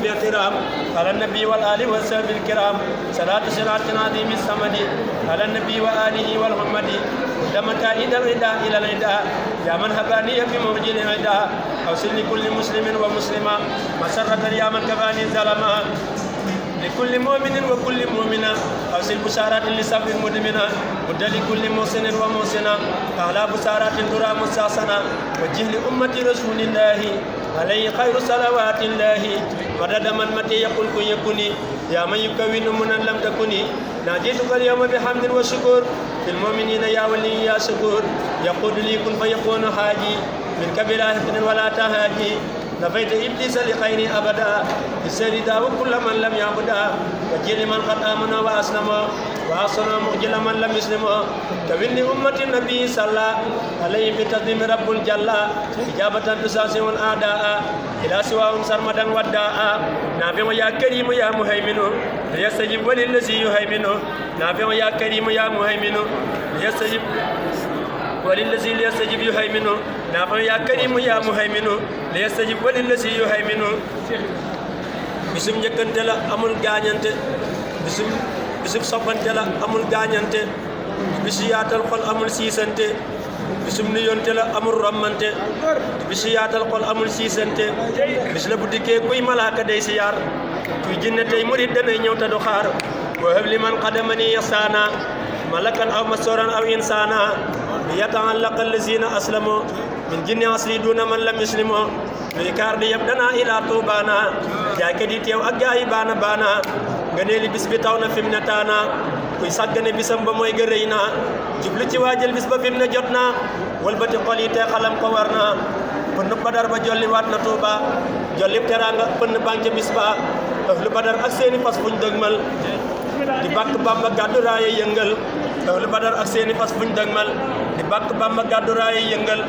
باحترام على النبي والآل والصحب الكرام صلاة عظيم الصمد على النبي وآله والحمد لما تائد الرداء إلى الرداء يا من هباني بموجل الرداء أوصل لكل مسلم ومسلمة مسرة يا من كفاني ظلما لكل مؤمن وكل مؤمنة أوصل بشارات لصبر مدمنة مد لكل محسن ومحسنة أعلى بشارات درى مساسنة وجه لأمة رسول الله عليه خير صلوات الله مدد من متى يقول كن يكوني يا من يكون من لم تكوني ناديتك اليوم بحمد وشكر في المؤمنين يا ولي يا شكور يقول لي كن فيكون حاجي منك بلا حفظ ولا تهاجي نفيت إبليس لخير أبدا السيدة وكل من لم يعبدا وجل من قد آمن وأسلم وأصنع مؤجل من لم يسلم كبني أمة النبي صلى عليه بتسليم رب الجلة إجابة تساسي الأعداء إلى سواهم سرمدا وداء نافع يا كريم يا مهيمن ليستجب وللذي يهيمن نافع يا كريم يا مهيمن ليستجب وللذي ليستجب يهيمن نافع يا كريم يا مهيمن ليستجب وللذي يهيمن bisum njëkkante la amul gaañante bisum soppante la amul gaañante bisu yaatal xol amul siisante bisum nuyonte la amul rommante bisu yaatal xol amul siisante bis la bu dikkee kuy malaaka day siyaar kuy jinne tey murid danay ñëw te du xaar wa hab li man qadamani yasaana malakan aw masoran aw insana li yata'allaqa allazina aslamu min jinni asli duna man lam yuslimu luy kaar di yëpp danaa ilaa tuubaana jaaykat yi teew ak jaay baana baana nga nee li bis bi taw na fi mu ne taana kuy sàggane bisam ba mooy gërëy naa jublu ci waajal bis ba fi mu ne jot naa walbati xol yi te xalam ko war naa pënd badar ba jolli waat na tuuba jolli teraanga pënd banque bis ba ëflu badar ak seeni fas fuñ dëgmal di bàkk bamba gàddu raaye yëngal ëflu badar ak seeni fas fuñ dëgmal di bàkk bamba gàddu raaye yëngal